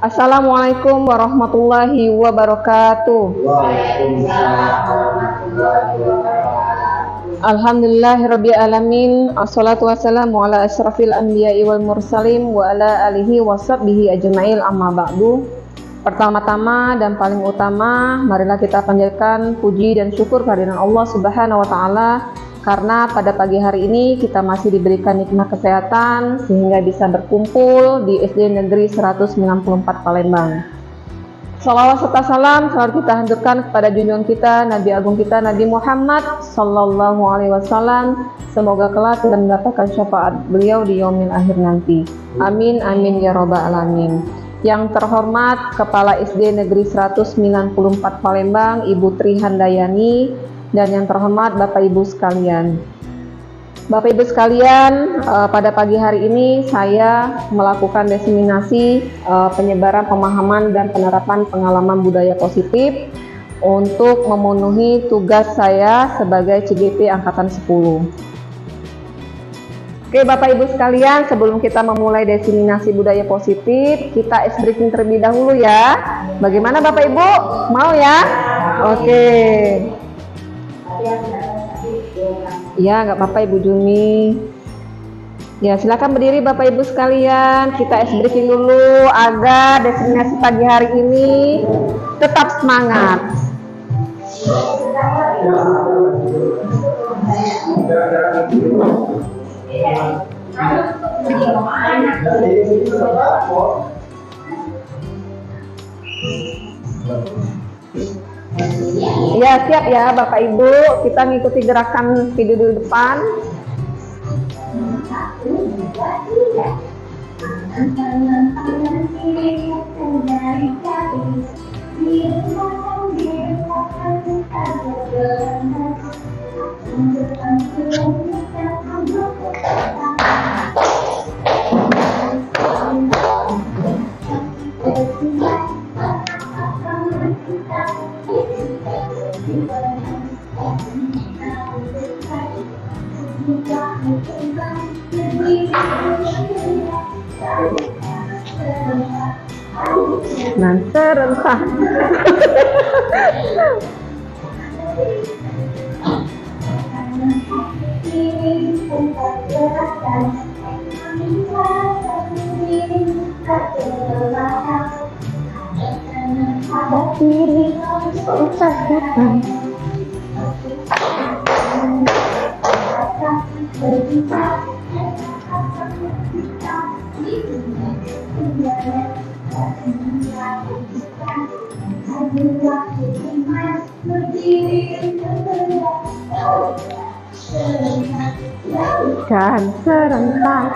Assalamualaikum warahmatullahi wabarakatuh. Alhamdulillahirabbil alamin. Assalatu wassalamu ala asyrafil anbiya'i wal mursalin wa ala alihi washabbihi ajmail, amma ba'du. Pertama-tama dan paling utama, marilah kita panjatkan puji dan syukur kehadiran Allah Subhanahu wa taala karena pada pagi hari ini kita masih diberikan nikmat kesehatan sehingga bisa berkumpul di SD Negeri 194 Palembang. Shalawat serta salam selalu kita haturkan kepada junjungan kita, Nabi Agung kita, Nabi Muhammad Sallallahu Alaihi Wasallam. Semoga kelak kita mendapatkan syafaat beliau di yaumil akhir nanti. Amin, amin ya robbal alamin. Yang terhormat Kepala SD Negeri 194 Palembang, Ibu Tri Handayani, dan yang terhormat Bapak Ibu sekalian. Bapak Ibu sekalian, pada pagi hari ini saya melakukan diseminasi penyebaran pemahaman dan penerapan pengalaman budaya positif untuk memenuhi tugas saya sebagai CGP Angkatan 10. Oke Bapak Ibu sekalian, sebelum kita memulai diseminasi budaya positif, kita ice breaking terlebih dahulu ya. Bagaimana Bapak Ibu? Mau ya? Oke. Ya, nggak apa-apa Ibu Jumi. Ya, silakan berdiri Bapak Ibu sekalian. Kita ice breaking dulu agar diseminasi pagi hari ini tetap semangat. Ya, siap ya Bapak Ibu, kita ngikuti gerakan video di depan. Nah, serentak. Dan serentak.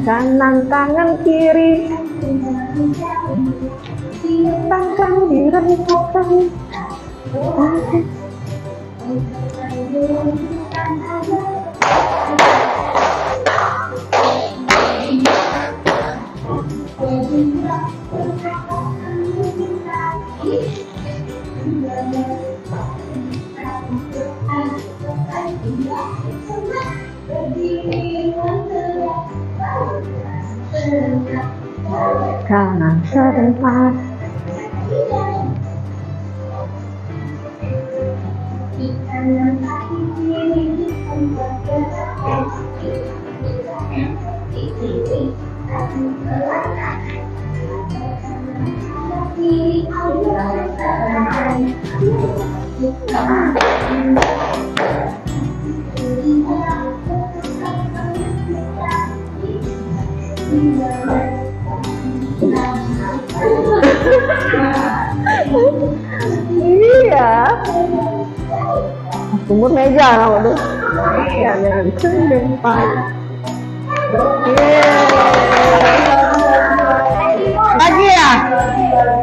Kanan tangan kiri, tangan direntangkan. Kanan serentak. Iya. Sumur meja waduh. Ya, jangan cendempai. Lagi ya?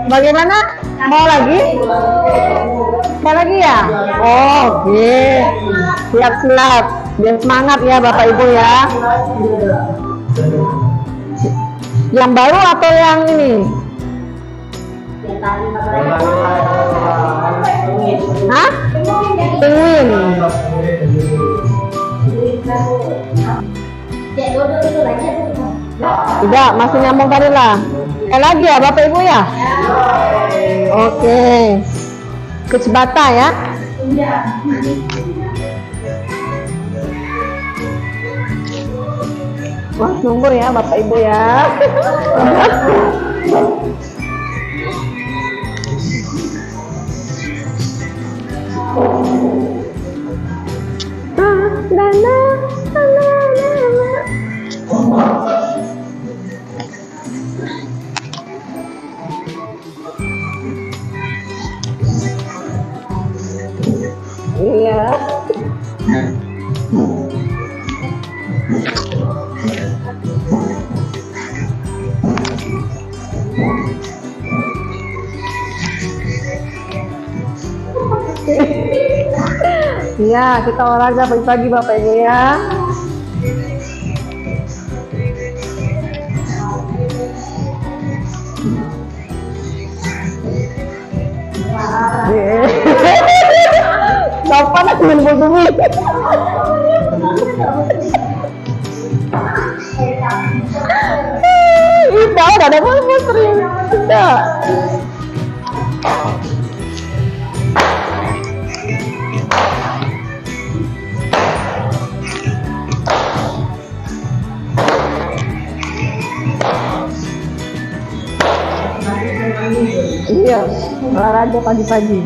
Bagaimana? Mau lagi? Mau lagi ya? Oh, oke. Siap-siap. Biar semangat ya Bapak Ibu ya. Yang baru atau yang ini? Hah? Penguin. Tidak, masih nyambung tadi lah. Lagi ya Bapak Ibu ya? Oke. Kecebata ya? Wah, sumber ya Bapak Ibu ya. Iya. Iya, kita olahraga pagi-pagi Bapak Ibu ya. Sopan aku menunggu. Itu ada apa sering? Tidak. Iya, olahraga pagi-pagi.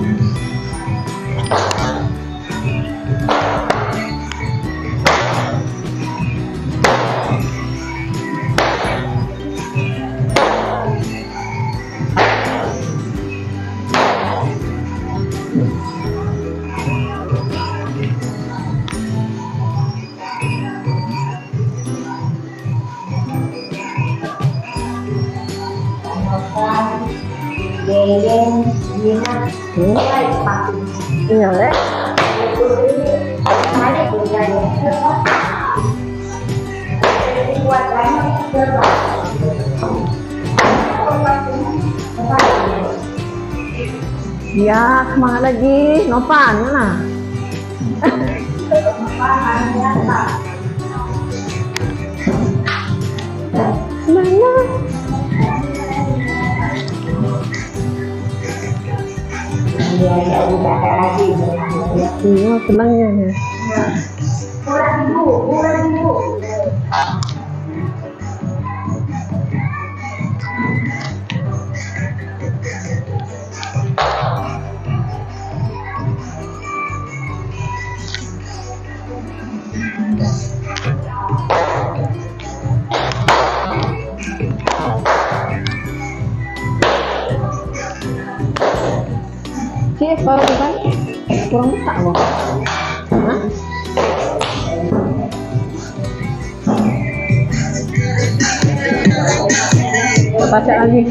Iya, Le. Ya, semangat lagi. Nopan, mana? Mana? Iya, senangnya ya. Sih, baru kan kurang besar loh. Hah? Baca lagi.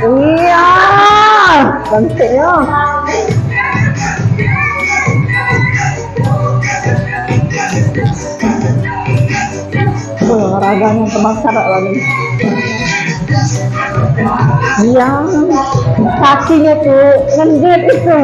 Iya, cantiknya. Olahraganya terbakar lagi. Iya, kakinya tuh ngendit itu.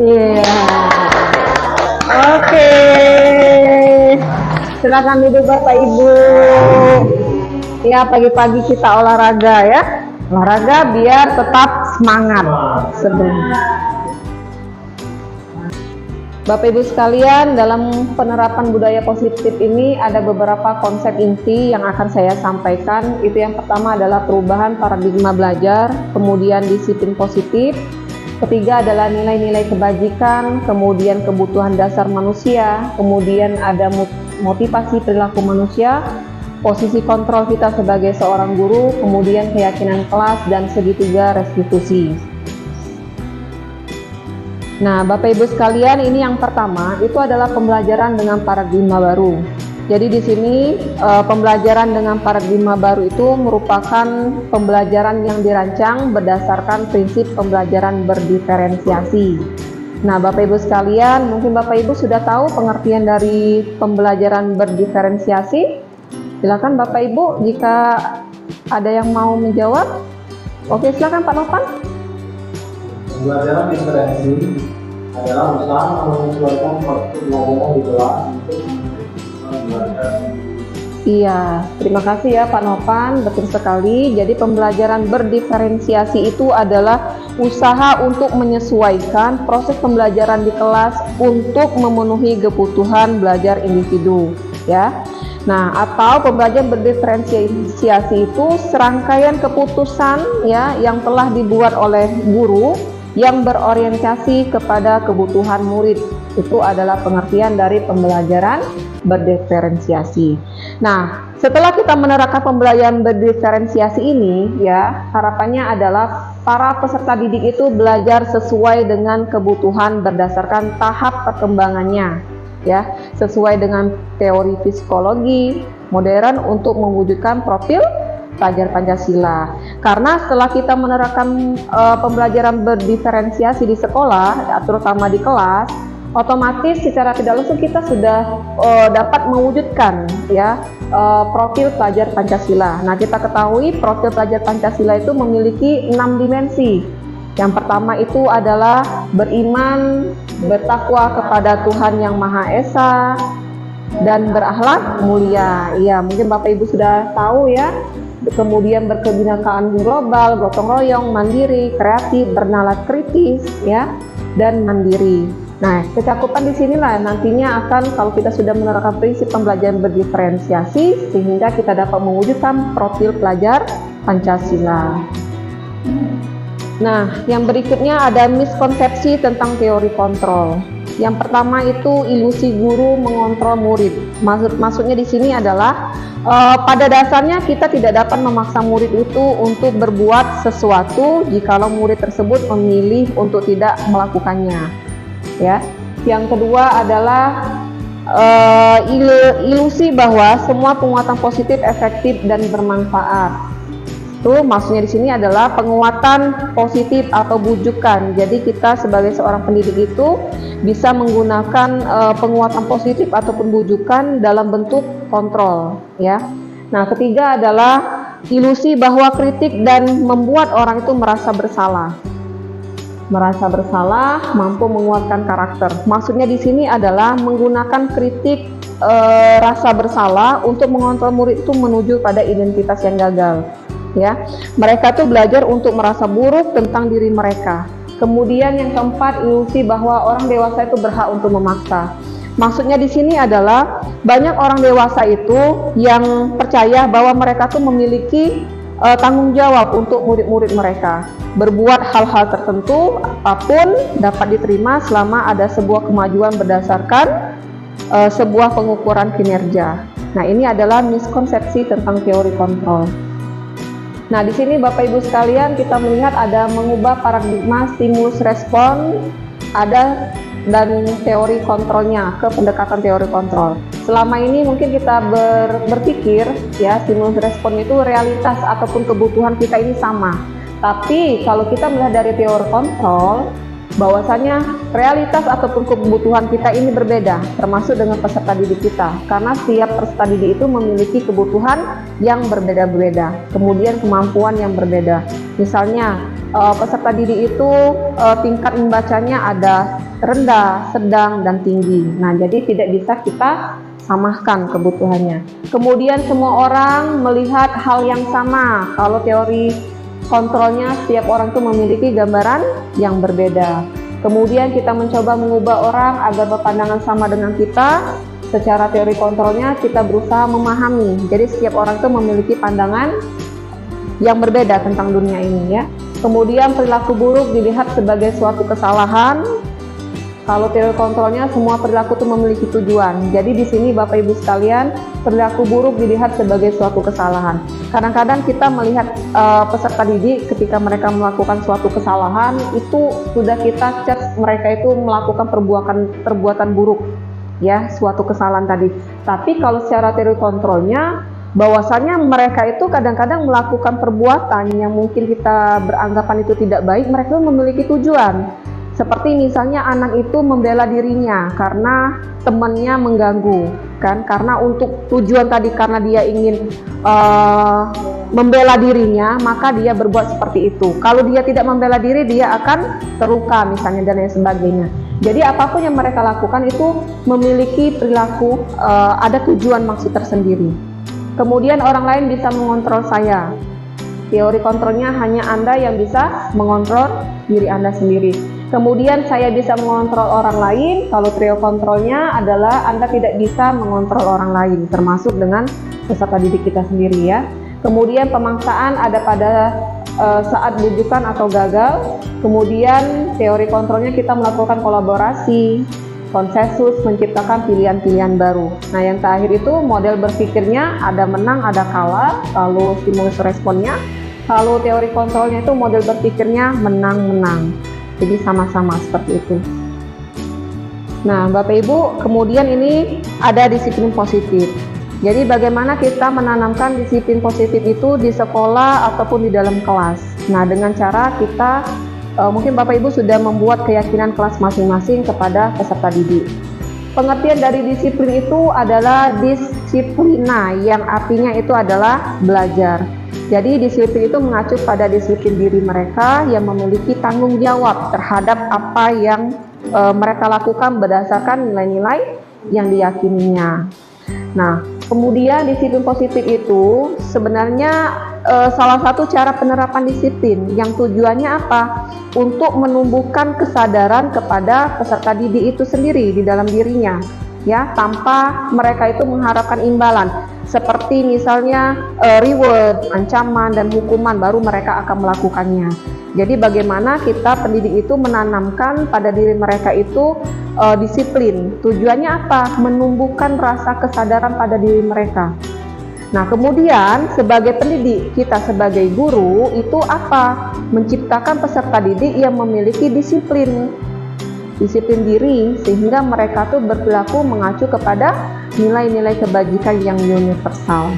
Iya. Oke. Silakan duduk Bapak Ibu. Ya, pagi-pagi kita olahraga ya. Olahraga biar tetap semangat sebelum. Bapak Ibu sekalian, dalam penerapan budaya positif ini ada beberapa konsep inti yang akan saya sampaikan. Itu yang pertama adalah perubahan paradigma belajar, kemudian disiplin positif, ketiga adalah nilai-nilai kebajikan, kemudian kebutuhan dasar manusia, kemudian ada motivasi perilaku manusia, posisi kontrol kita sebagai seorang guru, kemudian keyakinan kelas, dan segitiga restitusi. Nah, Bapak Ibu sekalian, ini yang pertama itu adalah pembelajaran dengan paradigma baru. Jadi di sini pembelajaran dengan paradigma baru itu merupakan pembelajaran yang dirancang berdasarkan prinsip pembelajaran berdiferensiasi. Nah, Bapak Ibu sekalian, mungkin Bapak Ibu sudah tahu pengertian dari pembelajaran berdiferensiasi. Silakan Bapak Ibu jika ada yang mau menjawab. Oke, silakan Pak Novan. Pembelajaran diferensi adalah usaha menyesuaikan proses pembelajaran di kelas untuk belajar. Iya, terima kasih ya Pak Novan, betul sekali. Jadi pembelajaran berdiferensiasi itu adalah usaha untuk menyesuaikan proses pembelajaran di kelas untuk memenuhi kebutuhan belajar individu, ya. Nah, atau pembelajaran berdiferensiasi itu serangkaian keputusan ya yang telah dibuat oleh guru yang berorientasi kepada kebutuhan murid. Itu adalah pengertian dari pembelajaran berdiferensiasi. Nah, setelah kita menerapkan pembelajaran berdiferensiasi ini, ya, harapannya adalah para peserta didik itu belajar sesuai dengan kebutuhan berdasarkan tahap perkembangannya, ya, sesuai dengan teori psikologi modern untuk mewujudkan profil pelajar Pancasila. Karena setelah kita menerapkan pembelajaran berdiferensiasi di sekolah, terutama di kelas, otomatis secara tidak langsung kita sudah dapat mewujudkan ya profil pelajar Pancasila. Nah, kita ketahui profil pelajar Pancasila itu memiliki 6 dimensi. Yang pertama itu adalah beriman, bertakwa kepada Tuhan Yang Maha Esa, dan berakhlak mulia. Ya, mungkin Bapak Ibu sudah tahu ya. Kemudian berkebinekaan global, gotong royong, mandiri, kreatif, bernalar kritis, ya, dan mandiri. Nah, kecakupan di sinilah nantinya akan kalau kita sudah menerapkan prinsip pembelajaran berdiferensiasi sehingga kita dapat mewujudkan profil pelajar Pancasila. Nah, yang berikutnya ada miskonsepsi tentang teori kontrol. Yang pertama itu ilusi guru mengontrol murid. Maksudnya di sini adalah pada dasarnya kita tidak dapat memaksa murid itu untuk berbuat sesuatu jikalau murid tersebut memilih untuk tidak melakukannya. Ya. Yang kedua adalah ilusi bahwa semua penguatan positif efektif dan bermanfaat. Itu maksudnya di sini adalah penguatan positif atau bujukan. Jadi kita sebagai seorang pendidik itu bisa menggunakan penguatan positif ataupun bujukan dalam bentuk kontrol, ya. Nah, ketiga adalah ilusi bahwa kritik dan membuat orang itu merasa bersalah. Merasa bersalah mampu menguatkan karakter. Maksudnya di sini adalah menggunakan kritik rasa bersalah untuk mengontrol murid itu menuju pada identitas yang gagal. Ya, mereka tuh belajar untuk merasa buruk tentang diri mereka. Kemudian yang keempat, ilusi bahwa orang dewasa itu berhak untuk memaksa. Maksudnya di sini adalah banyak orang dewasa itu yang percaya bahwa mereka tuh memiliki tanggung jawab untuk murid-murid mereka. Berbuat hal-hal tertentu apapun dapat diterima selama ada sebuah kemajuan berdasarkan sebuah pengukuran kinerja. Nah, ini adalah miskonsepsi tentang teori kontrol. Nah, di sini Bapak Ibu sekalian kita melihat ada mengubah paradigma stimulus respon ada dan teori kontrolnya ke pendekatan teori kontrol. Selama ini mungkin kita berpikir ya stimulus respon itu realitas ataupun kebutuhan kita ini sama. Tapi kalau kita melihat dari teori kontrol bahwasanya realitas ataupun kebutuhan kita ini berbeda, termasuk dengan peserta didik kita, karena setiap peserta didik itu memiliki kebutuhan yang berbeda-beda, kemudian kemampuan yang berbeda. Misalnya peserta didik itu tingkat membacanya ada rendah, sedang, dan tinggi. Nah, jadi tidak bisa kita samakan kebutuhannya. Kemudian semua orang melihat hal yang sama. Kalau teori kontrolnya setiap orang itu memiliki gambaran yang berbeda. Kemudian kita mencoba mengubah orang agar berpandangan sama dengan kita. Secara teori kontrolnya kita berusaha memahami. Jadi setiap orang itu memiliki pandangan yang berbeda tentang dunia ini ya. Kemudian perilaku buruk dilihat sebagai suatu kesalahan. Kalau teori kontrolnya semua perilaku itu memiliki tujuan. Jadi di sini Bapak Ibu sekalian, perilaku buruk dilihat sebagai suatu kesalahan. Kadang-kadang kita melihat peserta didik ketika mereka melakukan suatu kesalahan itu sudah kita charge mereka itu melakukan perbuatan buruk, ya, suatu kesalahan tadi. Tapi kalau secara teori kontrolnya, bahwasanya mereka itu kadang-kadang melakukan perbuatan yang mungkin kita beranggapan itu tidak baik, mereka memiliki tujuan. Seperti misalnya anak itu membela dirinya karena temannya mengganggu, kan? Karena untuk tujuan tadi, karena dia ingin membela dirinya, maka dia berbuat seperti itu. Kalau dia tidak membela diri, dia akan terluka misalnya dan lain sebagainya. Jadi apapun yang mereka lakukan itu memiliki perilaku, ada tujuan maksud tersendiri. Kemudian orang lain bisa mengontrol saya. Teori kontrolnya hanya Anda yang bisa mengontrol diri Anda sendiri. Kemudian saya bisa mengontrol orang lain. Kalau trio kontrolnya adalah Anda tidak bisa mengontrol orang lain, termasuk dengan peserta didik kita sendiri ya. Kemudian pemaksaan ada pada saat bujukan atau gagal. Kemudian teori kontrolnya kita melakukan kolaborasi, konsensus, menciptakan pilihan-pilihan baru. Nah yang terakhir itu model berpikirnya ada menang, ada kalah. Lalu stimulus responnya. Kalau teori kontrolnya itu model berpikirnya menang-menang. Jadi sama-sama seperti itu. Nah, Bapak Ibu, kemudian ini ada disiplin positif. Jadi bagaimana kita menanamkan disiplin positif itu di sekolah ataupun di dalam kelas. Nah, dengan cara kita, mungkin Bapak Ibu sudah membuat keyakinan kelas masing-masing kepada peserta didik. Pengertian dari disiplin itu adalah disiplina, yang artinya itu adalah belajar. Jadi disiplin itu mengacu pada disiplin diri mereka yang memiliki tanggung jawab terhadap apa yang mereka lakukan berdasarkan nilai-nilai yang diyakininya. Nah, kemudian disiplin positif itu sebenarnya salah satu cara penerapan disiplin yang tujuannya apa? Untuk menumbuhkan kesadaran kepada peserta didik itu sendiri di dalam dirinya, ya, tanpa mereka itu mengharapkan imbalan. Seperti misalnya reward, ancaman, dan hukuman, baru mereka akan melakukannya. Jadi bagaimana kita pendidik itu menanamkan pada diri mereka itu disiplin. Tujuannya apa? Menumbuhkan rasa kesadaran pada diri mereka. Nah kemudian sebagai pendidik, kita sebagai guru itu apa? Menciptakan peserta didik yang memiliki disiplin diri, sehingga mereka tuh berperilaku mengacu kepada nilai-nilai kebajikan yang universal.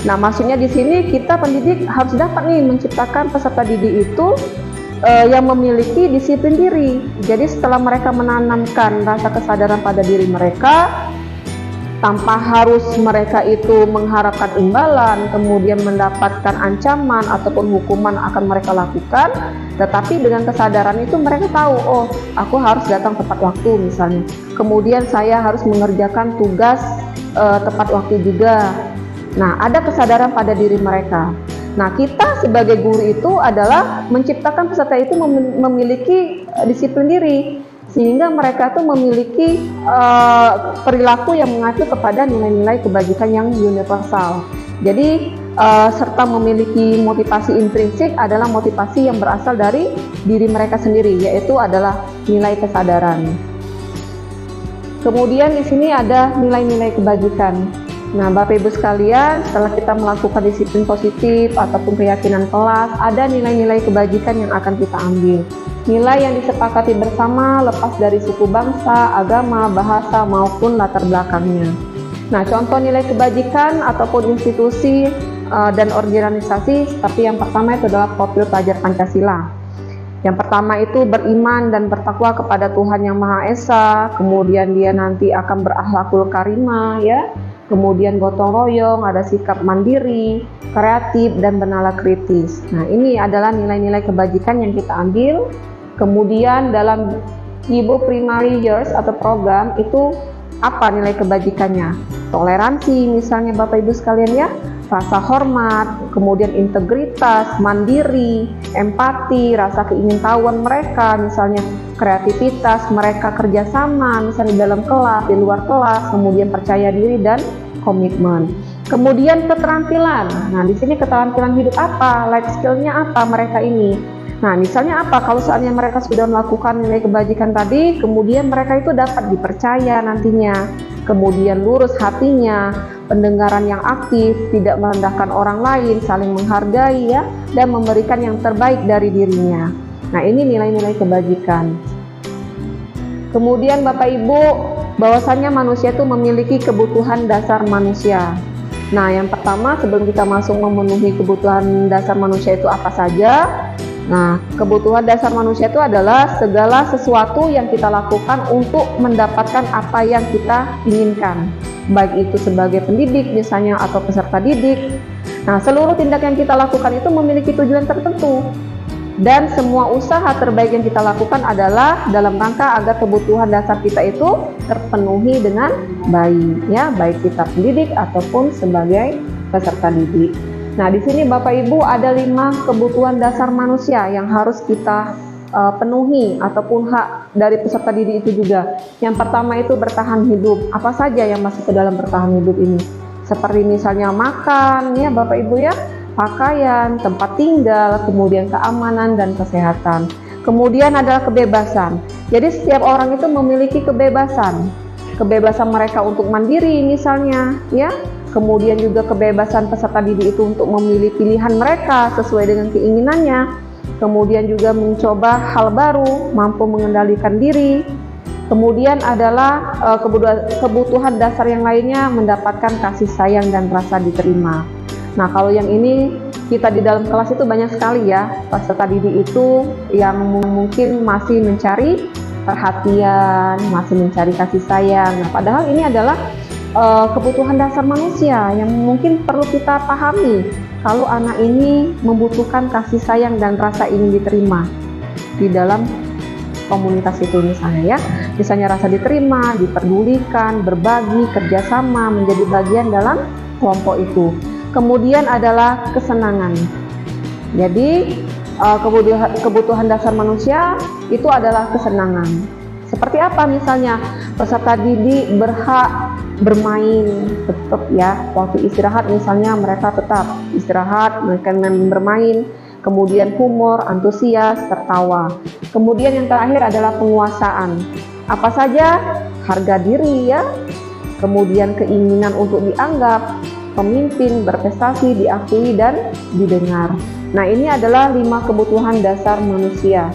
Nah, maksudnya di sini kita pendidik harus dapat nih menciptakan peserta didik itu yang memiliki disiplin diri. Jadi setelah mereka menanamkan rasa kesadaran pada diri mereka, tanpa harus mereka itu mengharapkan imbalan, kemudian mendapatkan ancaman ataupun hukuman akan mereka lakukan, tetapi dengan kesadaran itu mereka tahu, oh aku harus datang tepat waktu misalnya, kemudian saya harus mengerjakan tugas tepat waktu juga. Nah, ada kesadaran pada diri mereka. Nah, kita sebagai guru itu adalah menciptakan peserta itu memiliki disiplin diri, sehingga mereka tuh memiliki perilaku yang mengacu kepada nilai-nilai kebajikan yang universal. Jadi serta memiliki motivasi intrinsik adalah motivasi yang berasal dari diri mereka sendiri, yaitu adalah nilai kesadaran. Kemudian di sini ada nilai-nilai kebajikan. Nah, Bapak Ibu sekalian, setelah kita melakukan disiplin positif ataupun keyakinan kelas, ada nilai-nilai kebajikan yang akan kita ambil. Nilai yang disepakati bersama lepas dari suku bangsa, agama, bahasa, maupun latar belakangnya. Nah, contoh nilai kebajikan ataupun institusi dan organisasi seperti yang pertama itu adalah profil pelajar Pancasila. Yang pertama itu beriman dan bertakwa kepada Tuhan Yang Maha Esa, kemudian dia nanti akan berakhlakul karimah, ya. Kemudian gotong royong, ada sikap mandiri, kreatif, dan bernalar kritis. Nah, ini adalah nilai-nilai kebajikan yang kita ambil. Kemudian dalam Ibu Primary Years atau program itu apa nilai kebajikannya? toleransi misalnya Bapak Ibu sekalian ya, rasa hormat, kemudian integritas, mandiri, empati, rasa keingintahuan mereka, misalnya kreativitas, mereka kerjasama, misalnya dalam kelas, di luar kelas, kemudian percaya diri dan komitmen. Kemudian keterampilan. Nah, di sini keterampilan hidup apa? Life skill-nya apa mereka ini? Nah, misalnya apa? Kalau seandainya mereka sudah melakukan nilai kebajikan tadi, kemudian mereka itu dapat dipercaya nantinya. Kemudian lurus hatinya, pendengaran yang aktif, tidak merendahkan orang lain, saling menghargai ya, dan memberikan yang terbaik dari dirinya. Nah, ini nilai-nilai kebajikan. Kemudian Bapak Ibu, bahwasannya manusia itu memiliki kebutuhan dasar manusia. Nah, yang pertama sebelum kita masuk memenuhi kebutuhan dasar manusia itu apa saja? Nah, kebutuhan dasar manusia itu adalah segala sesuatu yang kita lakukan untuk mendapatkan apa yang kita inginkan. Baik itu sebagai pendidik misalnya atau peserta didik. Nah, seluruh tindak yang kita lakukan itu memiliki tujuan tertentu. Dan semua usaha terbaik yang kita lakukan adalah dalam rangka agar kebutuhan dasar kita itu terpenuhi dengan baik, ya, baik kita pendidik ataupun sebagai peserta didik. Nah, di sini Bapak Ibu ada 5 kebutuhan dasar manusia yang harus kita penuhi ataupun hak dari peserta didik itu juga. Yang pertama itu bertahan hidup. Apa saja yang masuk ke dalam bertahan hidup ini? Seperti misalnya makan, ya Bapak Ibu ya, pakaian, tempat tinggal, kemudian keamanan dan kesehatan. Kemudian adalah kebebasan. Jadi setiap orang itu memiliki kebebasan. Kebebasan mereka untuk mandiri misalnya, ya. Kemudian juga kebebasan peserta didik itu untuk memilih pilihan mereka sesuai dengan keinginannya. Kemudian juga mencoba hal baru, mampu mengendalikan diri. Kemudian adalah kebutuhan dasar yang lainnya mendapatkan kasih sayang dan rasa diterima. Nah, kalau yang ini kita di dalam kelas itu banyak sekali ya peserta didik itu yang mungkin masih mencari perhatian, masih mencari kasih sayang. Nah, padahal ini adalah kebutuhan dasar manusia yang mungkin perlu kita pahami kalau anak ini membutuhkan kasih sayang dan rasa ingin diterima di dalam komunitas itu misalnya ya. Misalnya rasa diterima, diperdulikan, berbagi, kerjasama, menjadi bagian dalam kelompok itu. Kemudian adalah kesenangan. Jadi kebutuhan dasar manusia itu adalah kesenangan. Seperti apa misalnya peserta didik berhak bermain tetap ya, waktu istirahat misalnya mereka tetap istirahat, mereka bermain. Kemudian humor, antusias, tertawa. Kemudian yang terakhir adalah penguasaan. Apa saja? Harga diri ya. Kemudian keinginan untuk dianggap pemimpin, berprestasi, diakui dan didengar. Nah, ini adalah 5 kebutuhan dasar manusia.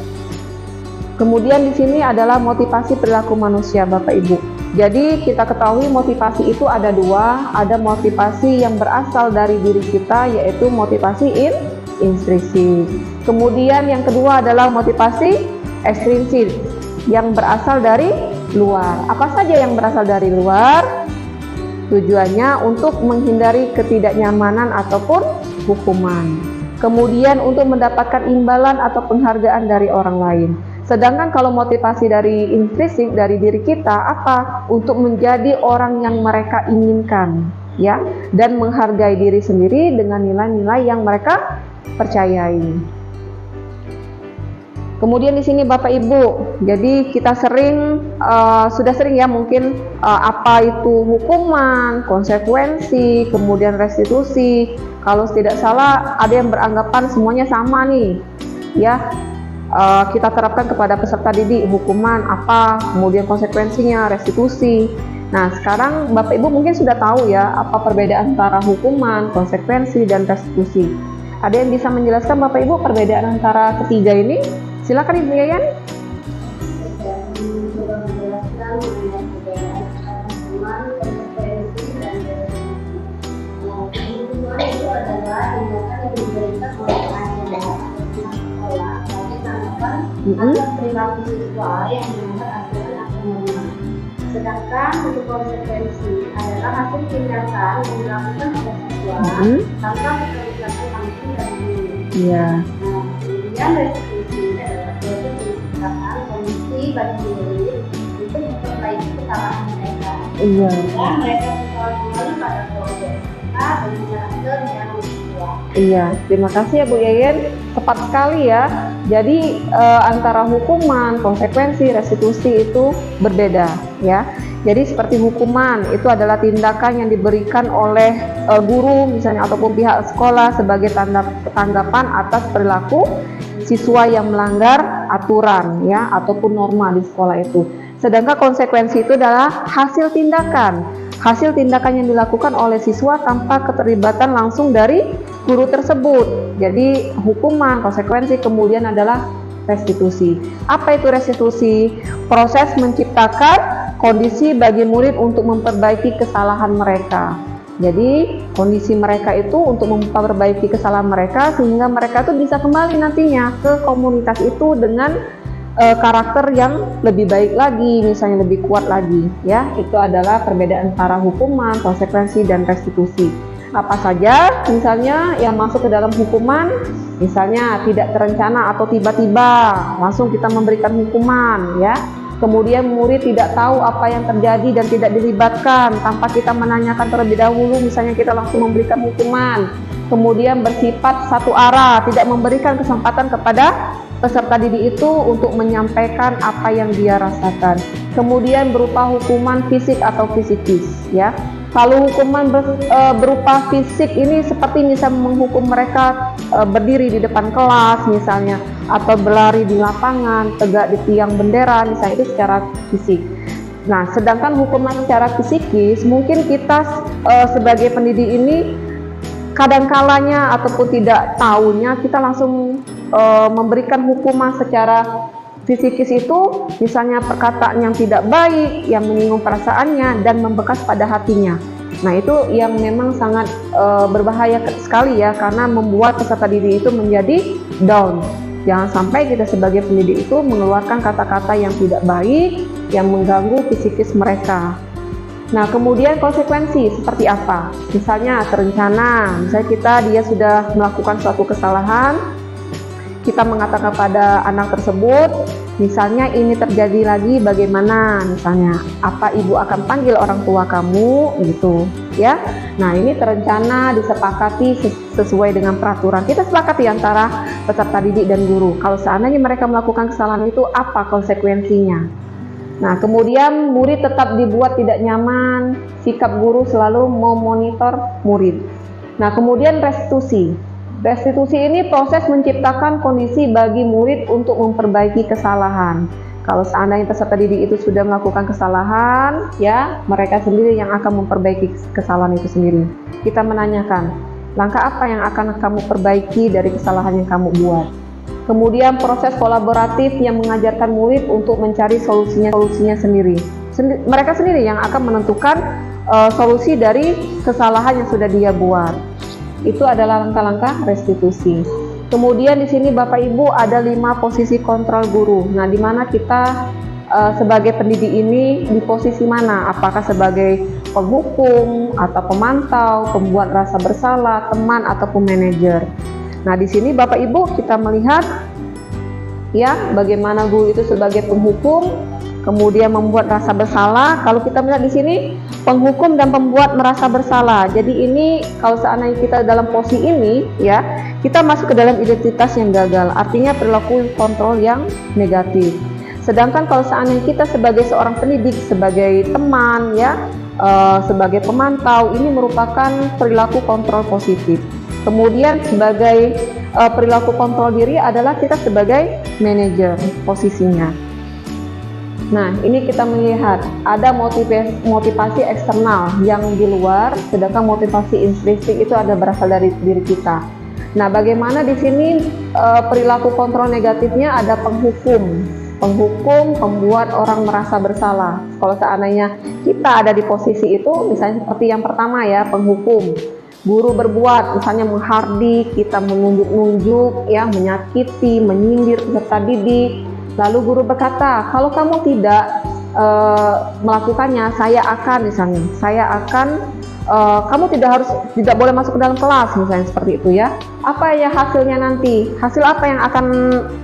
Kemudian di sini adalah motivasi perilaku manusia, Bapak Ibu. Jadi kita ketahui motivasi itu ada 2, ada motivasi yang berasal dari diri kita yaitu motivasi intrinsik. Kemudian yang kedua adalah motivasi ekstrinsik yang berasal dari luar. Apa saja yang berasal dari luar? Tujuannya untuk menghindari ketidaknyamanan ataupun hukuman. Kemudian untuk mendapatkan imbalan atau penghargaan dari orang lain. Sedangkan kalau motivasi dari intrinsik dari diri kita apa? Untuk menjadi orang yang mereka inginkan, ya, dan menghargai diri sendiri dengan nilai-nilai yang mereka percayai. Kemudian di sini Bapak Ibu, jadi kita sudah sering ya mungkin apa itu hukuman, konsekuensi, kemudian restitusi. Kalau tidak salah ada yang beranggapan semuanya sama nih, ya. Kita terapkan kepada peserta didik hukuman apa, kemudian konsekuensinya, restitusi. Nah, sekarang Bapak Ibu mungkin sudah tahu ya apa perbedaan antara hukuman, konsekuensi, dan restitusi. Ada yang bisa menjelaskan Bapak Ibu perbedaan antara ketiga ini? Silakan Ibu Yayan. Perilaku siswa yang melanggar aturan atau norma. Sedangkan untuk konsekuensi adalah hasil tindakan yang dilakukan oleh siswa tanpa keterlibatan langsung dari guru. Iya. Nah, kemudian restitusi adalah proses menciptakan kondisi bagi murid untuk memperbaiki kesalahan mereka. Iya. Dan mereka sekolah dengan karakter yang lebih kuat. Iya, terima kasih ya Bu Yayen. Tepat sekali ya. Jadi antara hukuman, konsekuensi, restitusi itu berbeda ya. Jadi seperti hukuman itu adalah tindakan yang diberikan oleh guru misalnya ataupun pihak sekolah sebagai tanggapan atas perilaku siswa yang melanggar aturan ya ataupun norma di sekolah itu. Sedangkan konsekuensi itu adalah hasil tindakan yang dilakukan oleh siswa tanpa keterlibatan langsung dari guru tersebut. Jadi hukuman, konsekuensi, kemudian adalah restitusi. Apa itu restitusi? Proses menciptakan kondisi bagi murid untuk memperbaiki kesalahan mereka. Jadi kondisi mereka itu untuk memperbaiki kesalahan mereka sehingga mereka itu bisa kembali nantinya ke komunitas itu dengan karakter yang lebih baik lagi, misalnya lebih kuat lagi ya. Itu adalah perbedaan antara hukuman, konsekuensi, dan restitusi. Apa saja misalnya yang masuk ke dalam hukuman, misalnya tidak terencana atau tiba-tiba langsung kita memberikan hukuman ya. Kemudian murid tidak tahu apa yang terjadi dan tidak dilibatkan tanpa kita menanyakan terlebih dahulu, misalnya kita langsung memberikan hukuman. Kemudian bersifat satu arah, tidak memberikan kesempatan kepada peserta didik itu untuk menyampaikan apa yang dia rasakan. Kemudian berupa hukuman fisik atau psikis ya. Kalau hukuman berupa fisik ini seperti misalnya menghukum mereka berdiri di depan kelas misalnya, atau berlari di lapangan, tegak di tiang bendera misalnya, itu secara fisik. Nah, sedangkan hukuman secara psikis mungkin kita sebagai pendidik ini kadang-kalanya ataupun tidak tahunya kita langsung memberikan hukuman secara psikis itu, misalnya perkataan yang tidak baik, yang menyinggung perasaannya dan membekas pada hatinya. Nah, itu yang memang sangat berbahaya sekali ya, karena membuat peserta didik itu menjadi down. Jangan sampai kita sebagai pendidik itu mengeluarkan kata-kata yang tidak baik, yang mengganggu psikis mereka. Nah, kemudian konsekuensi seperti apa? Misalnya terencana, misalnya dia sudah melakukan suatu kesalahan, kita mengatakan pada anak tersebut, misalnya ini terjadi lagi bagaimana, misalnya apa ibu akan panggil orang tua kamu gitu ya. Nah, ini terencana, disepakati sesuai dengan peraturan, kita sepakati antara peserta didik dan guru. Kalau seandainya mereka melakukan kesalahan itu, apa konsekuensinya? Nah, kemudian murid tetap dibuat tidak nyaman, sikap guru selalu memonitor murid. Nah, kemudian restitusi. Restitusi ini proses menciptakan kondisi bagi murid untuk memperbaiki kesalahan. Kalau seandainya peserta didik itu sudah melakukan kesalahan, ya mereka sendiri yang akan memperbaiki kesalahan itu sendiri. Kita menanyakan, langkah apa yang akan kamu perbaiki dari kesalahan yang kamu buat? Kemudian proses kolaboratif yang mengajarkan murid untuk mencari solusinya sendiri. Mereka sendiri yang akan menentukan solusi dari kesalahan yang sudah dia buat. Itu adalah langkah-langkah restitusi. Kemudian di sini Bapak Ibu ada 5 posisi kontrol guru. Nah, di mana kita sebagai pendidik ini di posisi mana? Apakah sebagai penghukum atau pemantau, pembuat rasa bersalah, teman ataupun manajer. Nah, di sini Bapak Ibu kita melihat ya bagaimana guru itu sebagai penghukum, kemudian membuat rasa bersalah. Kalau kita melihat di sini penghukum dan pembuat merasa bersalah. Jadi ini kalau seandainya kita dalam posisi ini ya, kita masuk ke dalam identitas yang gagal. Artinya perilaku kontrol yang negatif. Sedangkan kalau seandainya kita sebagai seorang pendidik, sebagai teman ya, sebagai pemantau, ini merupakan perilaku kontrol positif. Kemudian sebagai perilaku kontrol diri adalah kita sebagai manajer posisinya. Nah, ini kita melihat ada motivasi eksternal yang di luar, sedangkan motivasi intrinsik itu ada berasal dari diri kita. Nah, bagaimana di sini perilaku kontrol negatifnya ada penghukum, pembuat orang merasa bersalah. Kalau seandainya kita ada di posisi itu, misalnya seperti yang pertama ya, penghukum. Guru berbuat, misalnya menghardik, kita menunjuk-nunjuk, ya, menyakiti, menyindir peserta didik. Lalu guru berkata, kalau kamu tidak melakukannya, kamu tidak boleh masuk ke dalam kelas, misalnya seperti itu ya. Apa ya hasilnya nanti? Hasil apa yang akan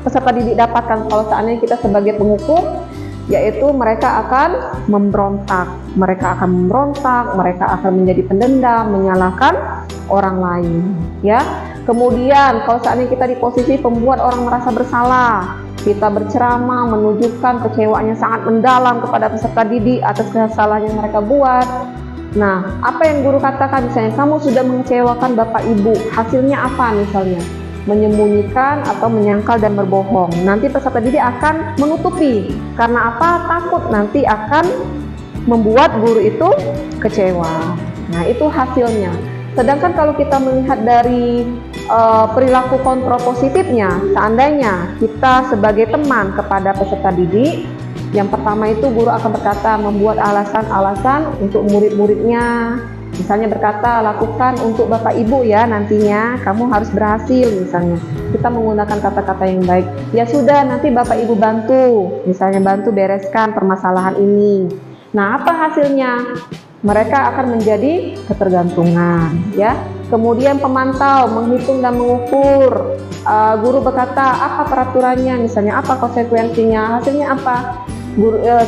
peserta didik dapatkan kalau seandainya kita sebagai penghukum? Yaitu mereka akan memberontak, mereka akan menjadi pendendam, menyalahkan orang lain, ya. Kemudian kalau seandainya kita di posisi pembuat orang merasa bersalah, kita berceramah menunjukkan kecewaan yang sangat mendalam kepada peserta didik atas kesalahan yang mereka buat. Nah, apa yang guru katakan misalnya, kamu sudah mengecewakan Bapak Ibu, hasilnya apa misalnya? Menyembunyikan atau menyangkal dan berbohong. Nanti peserta didik akan menutupi. Karena apa? Takut nanti akan membuat guru itu kecewa. Nah, itu hasilnya. Sedangkan kalau kita melihat dari perilaku kontrol positifnya, seandainya kita sebagai teman kepada peserta didik, yang pertama itu guru akan berkata, membuat alasan-alasan untuk murid-muridnya. Misalnya berkata, lakukan untuk Bapak Ibu ya, nantinya kamu harus berhasil misalnya. Kita menggunakan kata-kata yang baik. Ya sudah, nanti Bapak Ibu bantu, misalnya bantu bereskan permasalahan ini. Nah, apa hasilnya? Mereka akan menjadi ketergantungan, ya. Kemudian pemantau, menghitung dan mengukur. Guru berkata, apa peraturannya, misalnya apa konsekuensinya, hasilnya apa?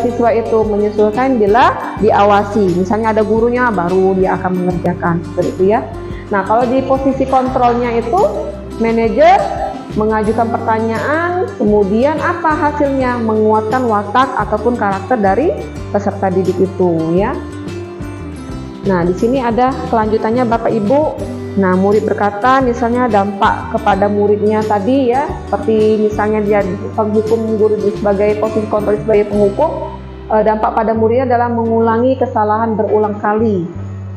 Siswa itu menyesuaikan bila diawasi. Misalnya ada gurunya, baru dia akan mengerjakan, seperti itu ya. Nah, kalau di posisi kontrolnya itu, manajer mengajukan pertanyaan, kemudian apa hasilnya? Menguatkan watak ataupun karakter dari peserta didik itu, ya. Nah, di sini ada kelanjutannya Bapak Ibu. Nah, murid berkata misalnya dampak kepada muridnya tadi ya, seperti misalnya dia penghukum guru sebagai posisi kontrol sebagai penghukum, dampak pada muridnya adalah mengulangi kesalahan berulang kali,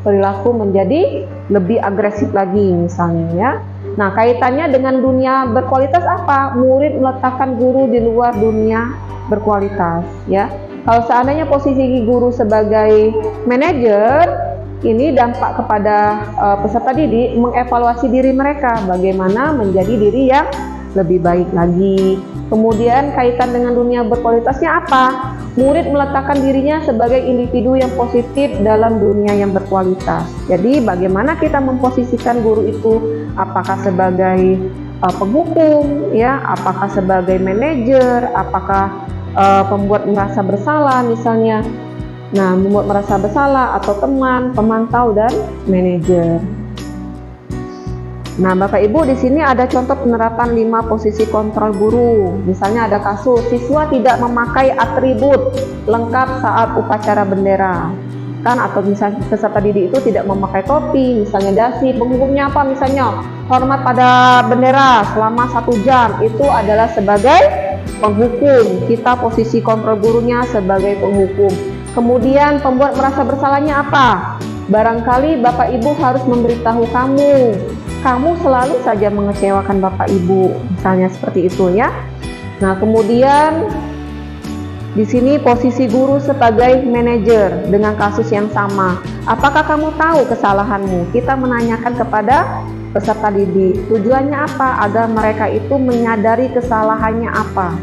perilaku menjadi lebih agresif lagi misalnya ya. Nah, kaitannya dengan dunia berkualitas apa? Murid meletakkan guru di luar dunia berkualitas ya. Kalau seandainya posisi guru sebagai manajer, ini dampak kepada peserta didik mengevaluasi diri mereka, bagaimana menjadi diri yang lebih baik lagi. Kemudian kaitan dengan dunia berkualitasnya apa? Murid meletakkan dirinya sebagai individu yang positif dalam dunia yang berkualitas. Jadi bagaimana kita memposisikan guru itu? Apakah sebagai penghukum, ya? Apakah sebagai manajer? Apakah pembuat merasa bersalah misalnya? Nah, membuat merasa bersalah atau teman, pemantau dan manajer. Nah, Bapak Ibu di sini ada contoh penerapan 5 posisi kontrol guru. Misalnya ada kasus siswa tidak memakai atribut lengkap saat upacara bendera. Kan atau misalnya peserta didik itu tidak memakai topi, misalnya dasi, penghukumnya apa misalnya? Hormat pada bendera selama 1 jam, itu adalah sebagai penghukum. Kita posisi kontrol gurunya sebagai penghukum. Kemudian pembuat merasa bersalahnya apa? Barangkali Bapak Ibu harus memberitahu kamu selalu saja mengecewakan Bapak Ibu, misalnya seperti itu ya. Nah, kemudian di sini posisi guru sebagai manajer dengan kasus yang sama. Apakah kamu tahu kesalahanmu? Kita menanyakan kepada peserta didik. Tujuannya apa? Agar mereka itu menyadari kesalahannya apa.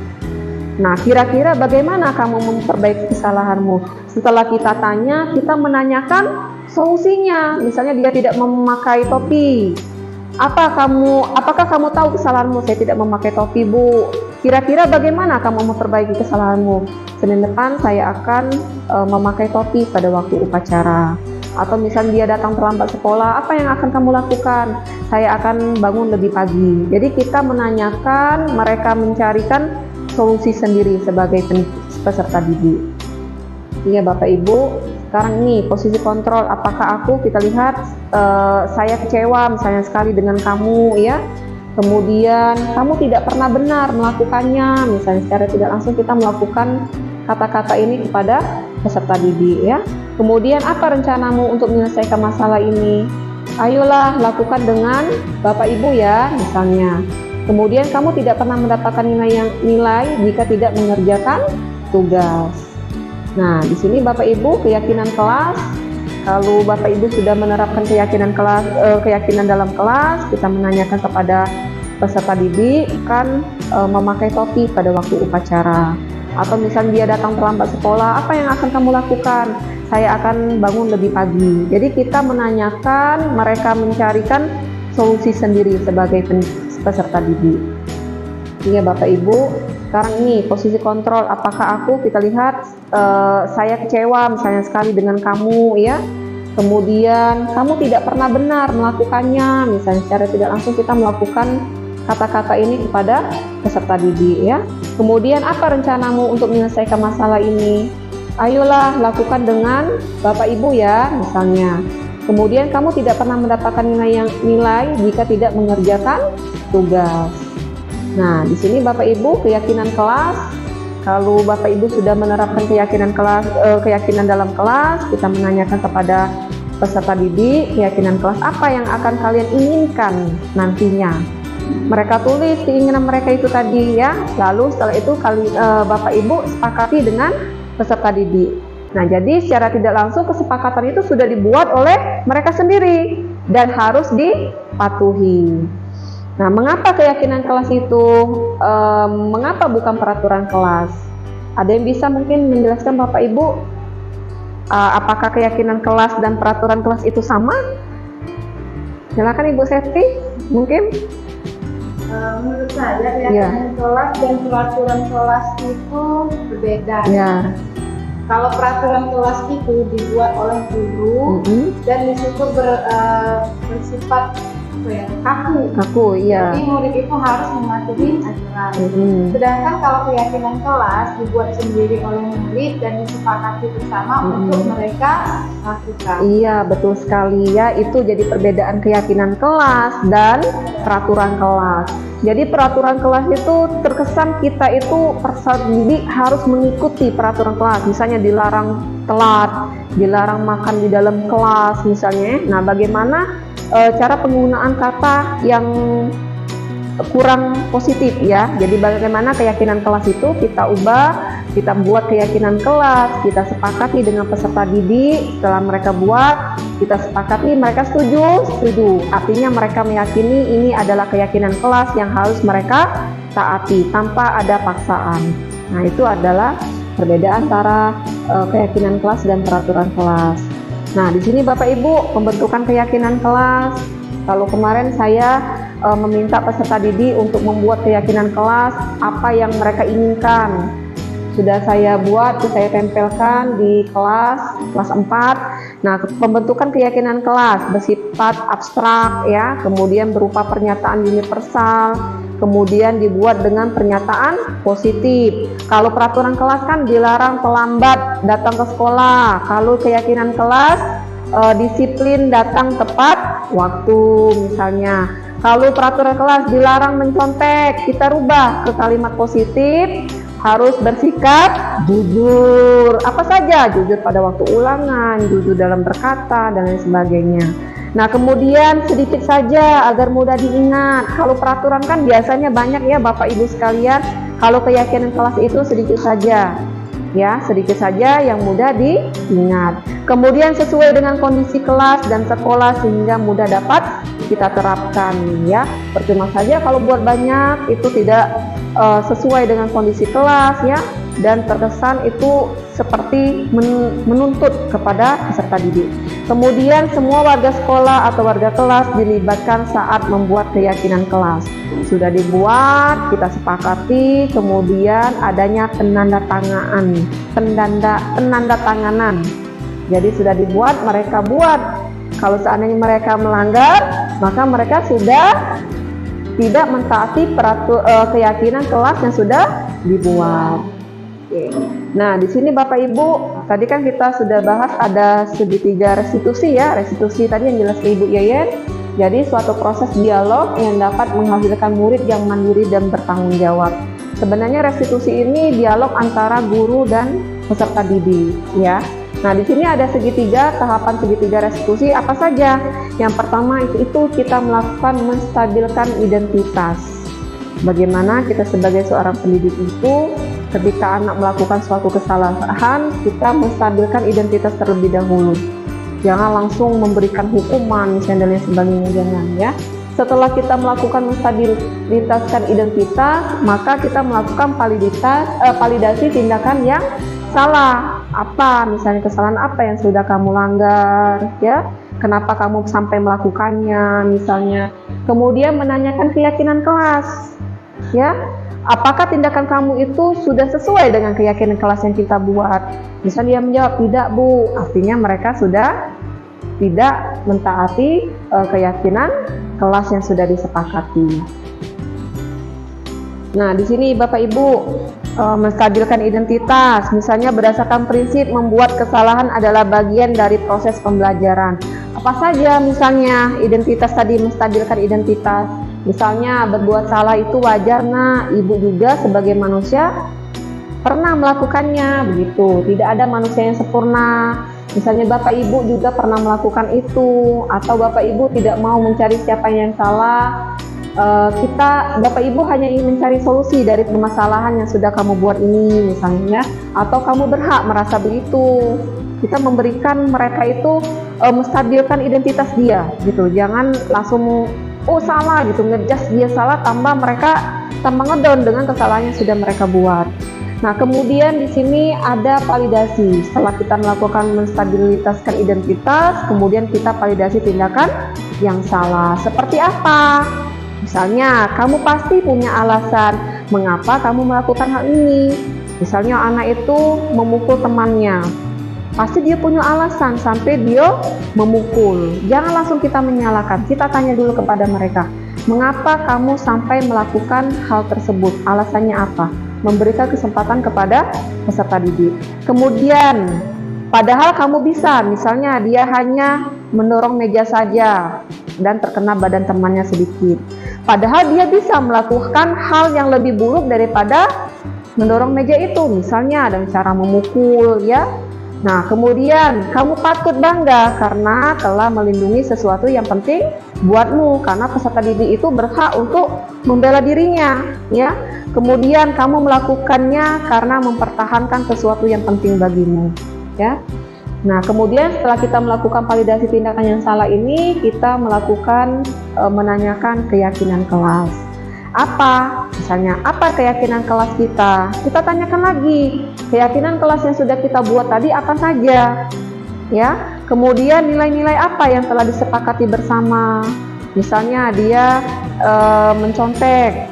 Nah, kira-kira bagaimana kamu memperbaiki kesalahanmu? Setelah kita tanya, kita menanyakan solusinya. Misalnya dia tidak memakai topi. Apakah kamu tahu kesalahanmu? Saya tidak memakai topi, Bu. Kira-kira bagaimana kamu memperbaiki kesalahanmu? Senin depan saya akan memakai topi pada waktu upacara. Atau misalnya dia datang terlambat sekolah, apa yang akan kamu lakukan? Saya akan bangun lebih pagi. Jadi kita menanyakan, mereka mencarikan solusi sendiri sebagai peserta didik. Iya Bapak Ibu, sekarang ini posisi kontrol. Apakah kita lihat saya kecewa misalnya sekali dengan kamu ya. Kemudian kamu tidak pernah benar melakukannya, misalnya secara tidak langsung kita melakukan kata-kata ini kepada peserta didik ya. Kemudian apa rencanamu untuk menyelesaikan masalah ini? Ayolah lakukan dengan Bapak Ibu ya misalnya. Kemudian kamu tidak pernah mendapatkan nilai jika tidak mengerjakan tugas. Nah, di sini Bapak Ibu keyakinan kelas. Kalau Bapak Ibu sudah menerapkan keyakinan dalam kelas, kita menanyakan kepada peserta didik kan memakai topi pada waktu upacara. Atau misalnya dia datang terlambat sekolah, apa yang akan kamu lakukan? Saya akan bangun lebih pagi. Jadi kita menanyakan, mereka mencarikan solusi sendiri sebagai peserta didik. Iya Bapak Ibu, sekarang ini posisi kontrol. Apakah kita lihat saya kecewa misalnya sekali dengan kamu ya. kemudian kamu tidak pernah benar melakukannya, misalnya secara tidak langsung kita melakukan kata-kata ini kepada peserta didik ya. Kemudian apa rencanamu untuk menyelesaikan masalah ini? Ayolah lakukan dengan Bapak Ibu ya misalnya. Kemudian kamu tidak pernah mendapatkan nilai jika tidak mengerjakan tugas. Nah, di sini Bapak Ibu keyakinan kelas. Kalau Bapak Ibu sudah menerapkan keyakinan dalam kelas, kita menanyakan kepada peserta didik keyakinan kelas apa yang akan kalian inginkan nantinya. Mereka tulis keinginan mereka itu tadi ya. Lalu setelah itu Bapak Ibu sepakati dengan peserta didik. Nah, jadi secara tidak langsung kesepakatan itu sudah dibuat oleh mereka sendiri dan harus dipatuhi. Nah, mengapa keyakinan kelas itu? Mengapa bukan peraturan kelas? Ada yang bisa mungkin menjelaskan Bapak Ibu? Apakah keyakinan kelas dan peraturan kelas itu sama? Silakan Ibu Septi, mungkin. Menurut saya keyakinan kelas dan peraturan kelas itu berbeda. Ya. Kalau peraturan kelas itu dibuat oleh guru dan di situ bersifat kaku, iya. Jadi murid itu harus mematuhi aturan. Sedangkan kalau keyakinan kelas dibuat sendiri oleh murid dan disepakati bersama untuk mereka lakukan. Iya, betul sekali ya. Itu jadi perbedaan keyakinan kelas dan peraturan kelas. Jadi peraturan kelas itu terkesan kita itu peserta didik harus mengikuti peraturan kelas. Misalnya dilarang telat, dilarang makan di dalam kelas misalnya. Nah, bagaimana cara penggunaan kata yang kurang positif ya. Jadi bagaimana keyakinan kelas itu kita ubah, kita buat keyakinan kelas, kita sepakati dengan peserta didik. Setelah mereka buat, kita sepakati, mereka setuju. Artinya mereka meyakini ini adalah keyakinan kelas yang harus mereka taati tanpa ada paksaan. Nah, itu adalah perbedaan antara keyakinan kelas dan peraturan kelas. Nah, di sini Bapak Ibu pembentukan keyakinan kelas. Kalau kemarin saya meminta peserta didik untuk membuat keyakinan kelas apa yang mereka inginkan. Sudah saya buat, saya tempelkan di kelas 4. Nah, pembentukan keyakinan kelas bersifat abstrak ya, kemudian berupa pernyataan universal, kemudian dibuat dengan pernyataan positif. Kalau peraturan kelas kan dilarang terlambat datang ke sekolah. Kalau keyakinan kelas disiplin datang tepat waktu misalnya. Kalau peraturan kelas dilarang mencontek, kita rubah ke kalimat positif, harus bersikap jujur. Apa saja? Jujur pada waktu ulangan, jujur dalam berkata, dan lain sebagainya. Nah, kemudian sedikit saja agar mudah diingat. Kalau peraturan kan biasanya banyak ya Bapak Ibu sekalian. Kalau keyakinan kelas itu sedikit saja. Ya, sedikit saja yang mudah diingat. Kemudian sesuai dengan kondisi kelas dan sekolah sehingga mudah dapat kita terapkan ya. Percuma saja kalau buat banyak itu tidak sesuai dengan kondisi kelas ya, dan terkesan itu seperti menuntut kepada peserta didik. Kemudian semua warga sekolah atau warga kelas dilibatkan saat membuat keyakinan kelas. Sudah dibuat, kita sepakati, kemudian adanya penandatanganan. Jadi sudah dibuat, mereka buat. Kalau seandainya mereka melanggar, maka mereka sudah tidak mentaati keyakinan kelas yang sudah dibuat. Oke. Nah, di sini Bapak Ibu, tadi kan kita sudah bahas ada segitiga restitusi ya. Restitusi tadi yang jelas ke Ibu Yeyen. Jadi suatu proses dialog yang dapat menghasilkan murid yang mandiri dan bertanggung jawab. Sebenarnya restitusi ini dialog antara guru dan peserta didik ya. Nah, di sini ada tahapan segitiga restitusi apa saja? Yang pertama itu kita melakukan menstabilkan identitas. Bagaimana kita sebagai seorang pendidik itu ketika anak melakukan suatu kesalahan, kita menstabilkan identitas terlebih dahulu. Jangan langsung memberikan hukuman misalnya dan lain sebagainya, jangan ya. Setelah kita melakukan menstabilitaskan identitas, maka kita melakukan validasi tindakan yang salah. Apa misalnya kesalahan apa yang sudah kamu langgar ya, kenapa kamu sampai melakukannya misalnya. Kemudian menanyakan keyakinan kelas ya, apakah tindakan kamu itu sudah sesuai dengan keyakinan kelas yang kita buat. Misalnya dia menjawab tidak Bu, artinya mereka sudah tidak mentaati keyakinan kelas yang sudah disepakati. Nah, di sini Bapak Ibu menstabilkan identitas, misalnya berdasarkan prinsip membuat kesalahan adalah bagian dari proses pembelajaran. Apa saja misalnya identitas tadi, menstabilkan identitas. Misalnya berbuat salah itu wajar, nah Ibu juga sebagai manusia pernah melakukannya, begitu. Tidak ada manusia yang sempurna. Misalnya Bapak Ibu juga pernah melakukan itu, atau Bapak Ibu tidak mau mencari siapa yang salah. Bapak Ibu hanya ingin mencari solusi dari permasalahan yang sudah kamu buat ini, misalnya, atau kamu berhak merasa begitu. Kita memberikan mereka itu menstabilkan identitas dia, gitu. Jangan langsung salah gitu, ngejudge dia salah, mereka tambah ngedown dengan kesalahan yang sudah mereka buat. Nah, kemudian di sini ada validasi. Setelah kita melakukan menstabilitaskan identitas, kemudian kita validasi tindakan yang salah. Seperti apa? Misalnya, kamu pasti punya alasan mengapa kamu melakukan hal ini. Misalnya anak itu memukul temannya. Pasti dia punya alasan sampai dia memukul. Jangan langsung kita menyalahkan. Kita tanya dulu kepada mereka, mengapa kamu sampai melakukan hal tersebut? Alasannya apa? Memberikan kesempatan kepada peserta didik. Kemudian, padahal kamu bisa, misalnya dia hanya mendorong meja saja dan terkena badan temannya sedikit. Padahal dia bisa melakukan hal yang lebih buruk daripada mendorong meja itu, misalnya dengan cara memukul, ya. Nah, kemudian kamu patut bangga karena telah melindungi sesuatu yang penting buatmu, karena peserta didik itu berhak untuk membela dirinya, ya. Kemudian kamu melakukannya karena mempertahankan sesuatu yang penting bagimu, ya. Nah, kemudian setelah kita melakukan validasi tindakan yang salah ini, kita melakukan menanyakan keyakinan kelas. Apa? Misalnya, apa keyakinan kelas kita? Kita tanyakan lagi, keyakinan kelas yang sudah kita buat tadi apa saja? Ya. Kemudian nilai-nilai apa yang telah disepakati bersama? Misalnya dia mencontek.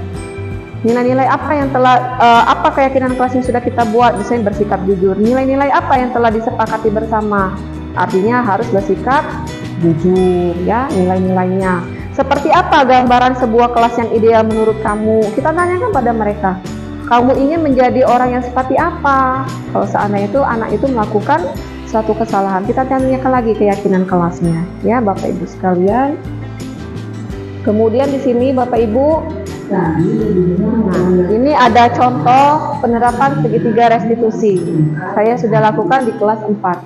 Nilai-nilai apa yang telah apa keyakinan kelas yang sudah kita buat, misalnya bersikap jujur. Nilai-nilai apa yang telah disepakati bersama? Artinya harus bersikap jujur, ya, nilai-nilainya. Seperti apa gambaran sebuah kelas yang ideal menurut kamu? Kita tanyakan pada mereka. Kamu ingin menjadi orang yang seperti apa? Kalau seandainya itu anak itu melakukan suatu kesalahan, kita tanyakan lagi keyakinan kelasnya, ya, Bapak Ibu sekalian. Kemudian di sini Bapak Ibu, nah, ini ada contoh penerapan segitiga restitusi. Saya sudah lakukan di kelas 4.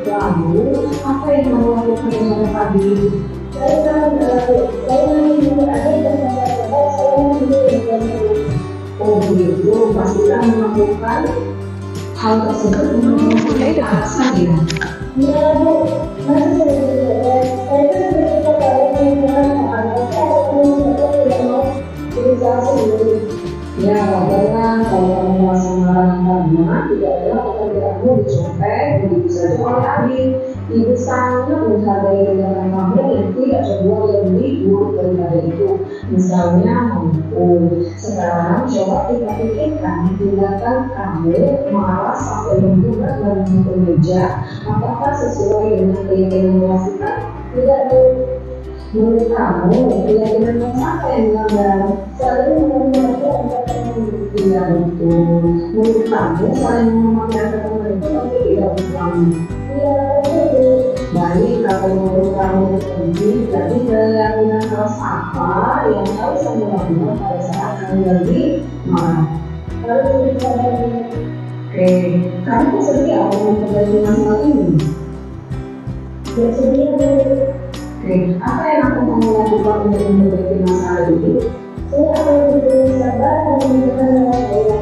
Lalu, apa yang kamu lakukan dengan tadi? Oh begitu, pastikan melakukan hal tersebut menggunakan bahasa ya. Iya Bu, masih saya berusaha sendiri. Ya, karena kalau kamu merasa melarang karena tidak adalah pekerjaanmu dicopet begitu saja oleh adik. Ibu sangat menghargai tindakan kamu yang tidak terbuat lebih buruk daripada itu. Misalnya memukul. Sekarang coba kita pikirkan tindakan kamu marah sampai membuat dan memukul meja. Apakah sesuai dengan keyakinan kita? Tidak. Menurut kamu, keyakinan siapa yang melanggar? Selalu mengatakan tidak betul. Menurut kamu, saling memakai kata itu tapi tidak betul. Baik, kalau menurut kamu penting, jadi keyakinan keras apa yang harus kamu lakukan pada saat kamu lagi marah? Oke, kamu bersedia untuk memperbaiki masalah ini? Bersedia. Oke, apa yang akan kamu lakukan untuk memperbaiki masalah ini? Saya akan berusaha sabar dan menjaga saya.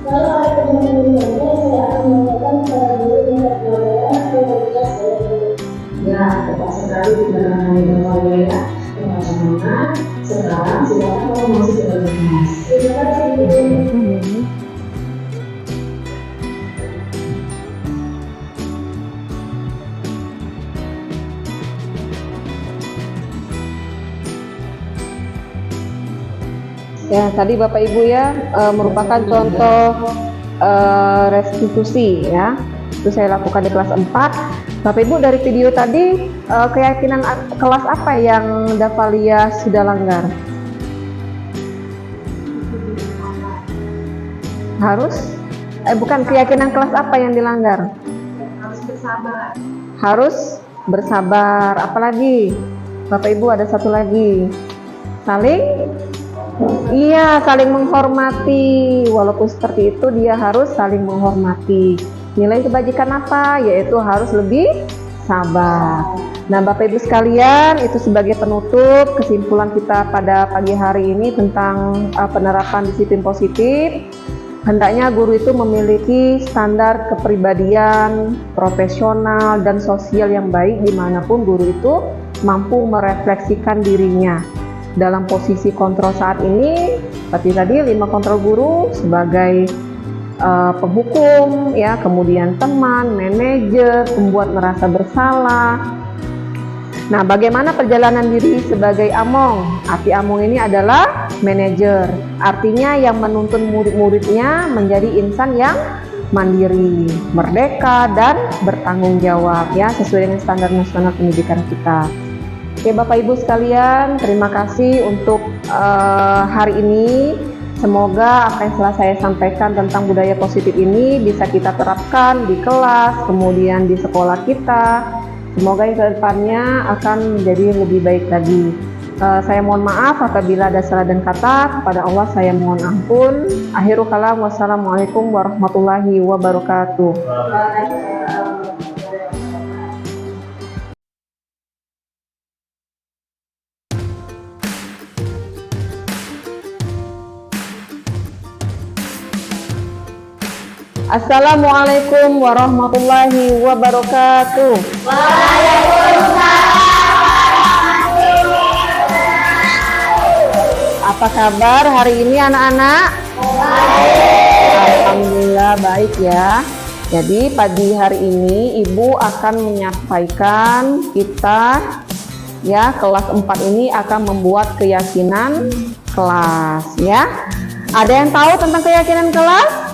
Kalau ada kejadian saya akan melakukan cara dulu dengan pelajaran atau tugas saya. Ya, tepat sekali tidak akan dilakukan ya. Teman-teman, sekarang silakan kamu masuk ke dalam kelas. Terima kasih. Ya, tadi Bapak Ibu ya merupakan contoh restitusi ya. Itu saya lakukan di kelas 4. Bapak Ibu dari video tadi keyakinan kelas apa yang Davalia sudah langgar? Bukan, keyakinan kelas apa yang dilanggar? Harus bersabar. Harus bersabar. Apalagi? Bapak Ibu ada satu lagi. Saling menghormati. Walaupun seperti itu dia harus saling menghormati. Nilai kebajikan apa? Yaitu harus lebih sabar. Nah, Bapak Ibu sekalian, itu sebagai penutup kesimpulan kita pada pagi hari ini tentang penerapan disiplin positif. Hendaknya guru itu memiliki standar kepribadian, profesional, dan sosial yang baik dimanapun guru itu mampu merefleksikan dirinya. Dalam posisi kontrol saat ini, seperti tadi 5 kontrol guru sebagai penghukum, ya, kemudian teman, manajer, pembuat merasa bersalah. Nah, bagaimana perjalanan diri sebagai among? Arti among ini adalah manajer. Artinya yang menuntun murid-muridnya menjadi insan yang mandiri, merdeka, dan bertanggung jawab, ya, sesuai dengan standar nasional pendidikan kita. Oke, Bapak Ibu sekalian, terima kasih untuk hari ini. Semoga apa yang telah saya sampaikan tentang budaya positif ini bisa kita terapkan di kelas, kemudian di sekolah kita. Semoga yang kedepannya akan menjadi lebih baik lagi. Saya mohon maaf apabila ada salah dan kata. Kepada Allah saya mohon ampun. Akhirul kalam, wassalamualaikum warahmatullahi wabarakatuh. Assalamualaikum warahmatullahi wabarakatuh. Apa kabar hari ini anak-anak? Alhamdulillah baik ya. Jadi pagi hari ini Ibu akan menyampaikan kita ya, kelas 4 ini akan membuat keyakinan kelas ya. Ada yang tahu tentang keyakinan kelas?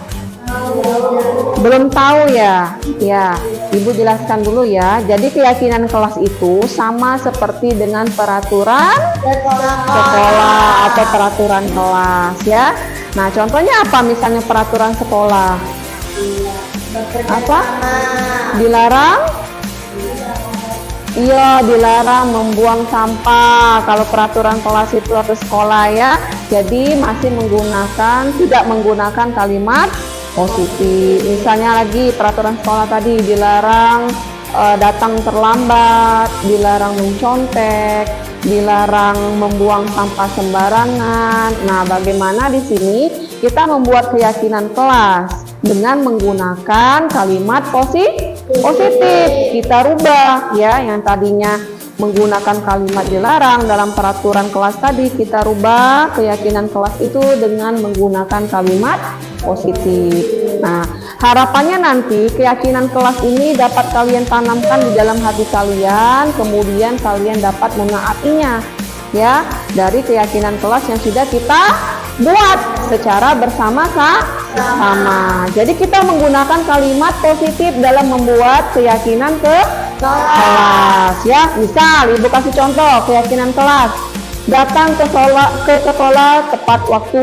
Belum tahu ya? Ya, Ibu jelaskan dulu ya. Jadi keyakinan kelas itu sama seperti dengan peraturan sekolah atau peraturan kelas ya. Nah, contohnya apa misalnya peraturan sekolah? Apa? Dilarang? Iya, dilarang membuang sampah. Kalau peraturan kelas itu atau sekolah ya. Jadi masih tidak menggunakan kalimat positif. Misalnya lagi peraturan sekolah tadi dilarang datang terlambat, dilarang mencontek, dilarang membuang sampah sembarangan. Nah, bagaimana di sini kita membuat keyakinan kelas dengan menggunakan kalimat positif. Kita rubah ya, yang tadinya menggunakan kalimat dilarang dalam peraturan kelas tadi, kita rubah keyakinan kelas itu dengan menggunakan kalimat positif. Nah, harapannya nanti keyakinan kelas ini dapat kalian tanamkan di dalam hati kalian, kemudian kalian dapat menaatinya ya, dari keyakinan kelas yang sudah kita buat secara bersama-sama. Jadi kita menggunakan kalimat positif dalam membuat keyakinan kelas ya. Misal Ibu kasih contoh keyakinan kelas. Datang ke sekolah tepat waktu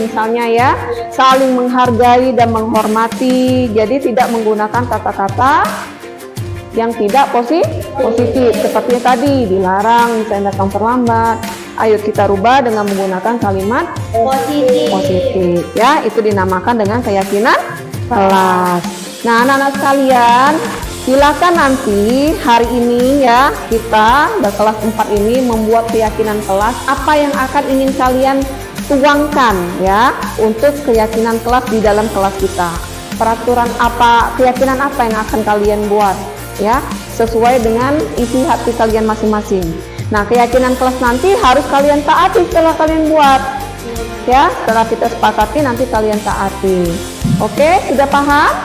misalnya ya, saling menghargai dan menghormati. Jadi tidak menggunakan kata-kata yang tidak positif seperti tadi dilarang misalnya datang terlambat. Ayo kita rubah dengan menggunakan kalimat positif ya, itu dinamakan dengan keyakinan kelas. Nah, anak-anak sekalian, silakan nanti hari ini ya, kita di kelas 4 ini membuat keyakinan kelas. Apa yang akan ingin kalian tuangkan ya untuk keyakinan kelas di dalam kelas kita? Peraturan apa, keyakinan apa yang akan kalian buat ya, sesuai dengan isi hati kalian masing-masing. Nah, keyakinan kelas nanti harus kalian taati setelah kalian buat ya, setelah kita sepakati nanti kalian taati. Oke, sudah paham?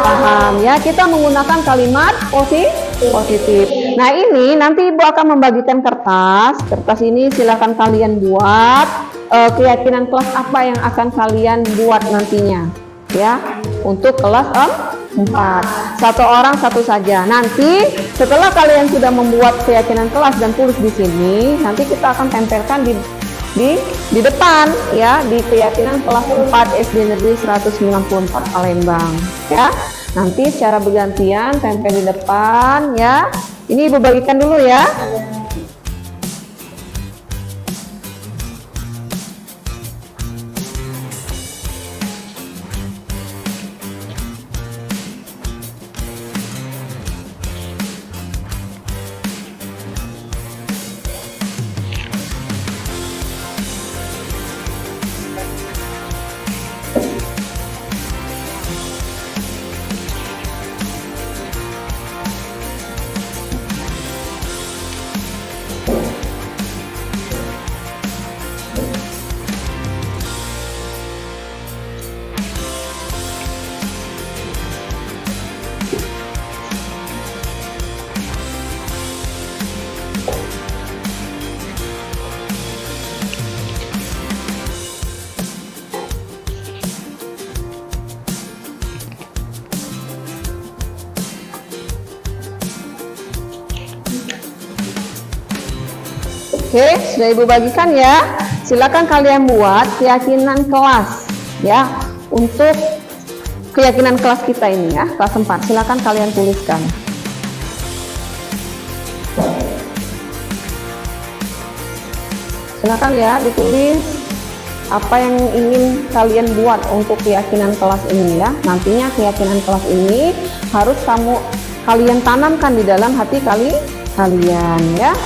Paham ya, kita menggunakan kalimat positif. Nah, ini nanti Ibu akan membagikan kertas ini silakan kalian buat keyakinan kelas apa yang akan kalian buat nantinya ya untuk kelas 4. Satu orang satu saja. Nanti setelah kalian sudah membuat keyakinan kelas dan tulis di sini, nanti kita akan tempelkan di depan ya, di keyakinan kelas 4 SD Negeri 194 Palembang ya. Nanti secara bergantian tempel di depan ya. Ini Ibu bagikan dulu ya. Oke, sudah Ibu bagikan ya. Silakan kalian buat keyakinan kelas ya. Untuk keyakinan kelas kita ini ya, kelas 4. Silakan kalian tuliskan. Silakan ya ditulis apa yang ingin kalian buat untuk keyakinan kelas ini ya. Nantinya keyakinan kelas ini harus kalian tanamkan di dalam hati kalian ya.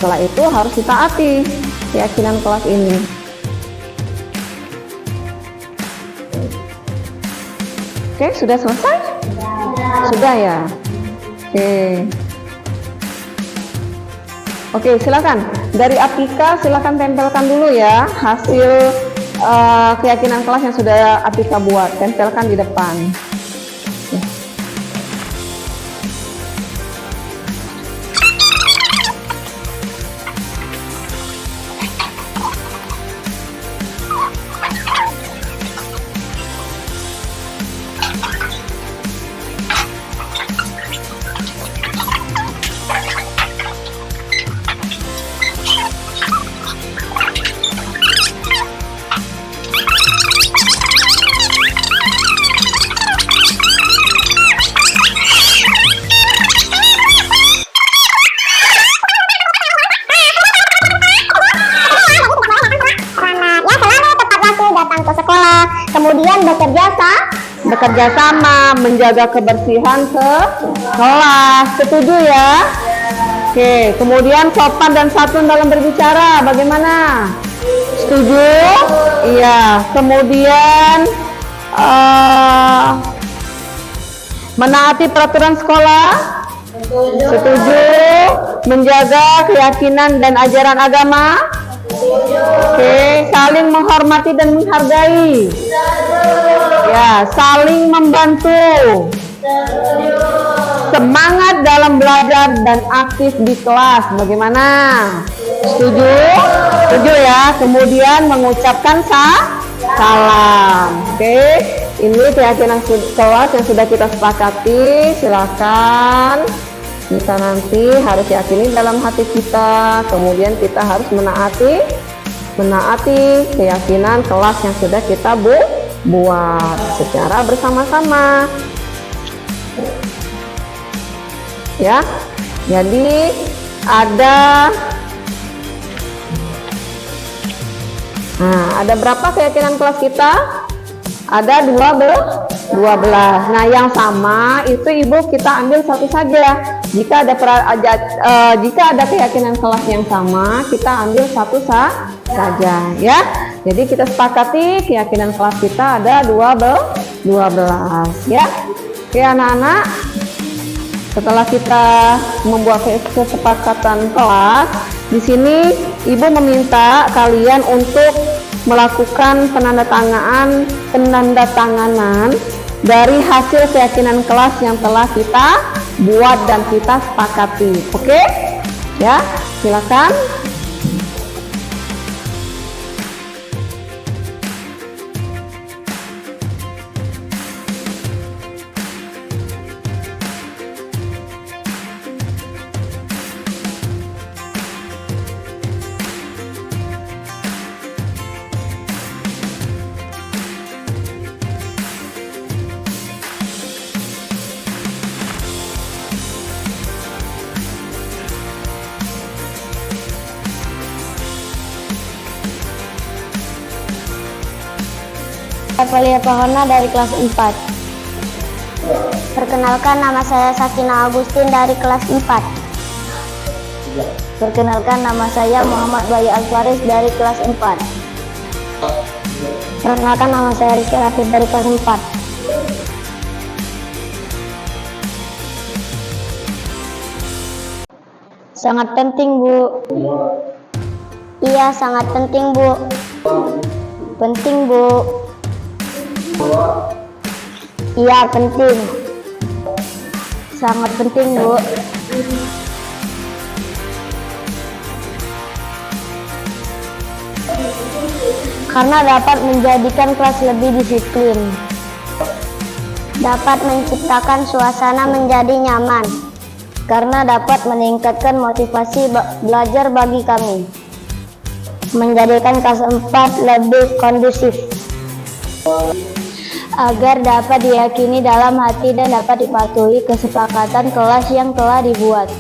Setelah itu harus ditaati keyakinan kelas ini. Oke, sudah selesai? Sudah ya? Oke, silakan. Dari Atika silakan tempelkan dulu ya hasil keyakinan kelas yang sudah Atika buat. Tempelkan di depan. Kemudian bekerja sama menjaga kebersihan kelas. Setuju ya? Oke, kemudian sopan dan santun dalam berbicara bagaimana? Setuju? Iya. Kemudian menaati peraturan sekolah? Setuju. Menjaga keyakinan dan ajaran agama? Oke, saling menghormati dan menghargai. Ya, saling membantu. Semangat dalam belajar dan aktif di kelas. Bagaimana? Setuju? Setuju ya. Kemudian mengucapkan salam. Oke, ini keyakinan kelas yang sudah kita sepakati. Silakan. Kita nanti harus yakini dalam hati kita, kemudian kita harus menaati keyakinan kelas yang sudah kita buat secara bersama-sama ya. Jadi ada berapa keyakinan kelas kita? Ada 12. Nah, yang sama itu Ibu kita ambil satu saja. Jika ada keyakinan kelas yang sama, kita ambil satu saja ya. Jadi kita sepakati keyakinan kelas kita ada 12 ya. Oke anak-anak, setelah kita membuat kesepakatan kelas, di sini Ibu meminta kalian untuk melakukan penandatanganan dari hasil keyakinan kelas yang telah kita buat dan kita sepakati. Oke? Ya, silakan. Evelia Pahona dari kelas 4. Perkenalkan, nama saya Sakina Agustin dari kelas 4. Perkenalkan, nama saya Muhammad Bayu Alfaris dari kelas 4. Perkenalkan, nama saya Rizky Rafid dari kelas 4. Sangat penting, Bu. Iya, sangat penting, Bu. Penting, Bu. Iya, penting. Sangat penting, Bu. Karena dapat menjadikan kelas lebih disiplin. Dapat menciptakan suasana menjadi nyaman. Karena dapat meningkatkan motivasi belajar bagi kami. Menjadikan kelas 4 lebih kondusif. Agar dapat diyakini dalam hati dan dapat dipatuhi kesepakatan kelas yang telah dibuat.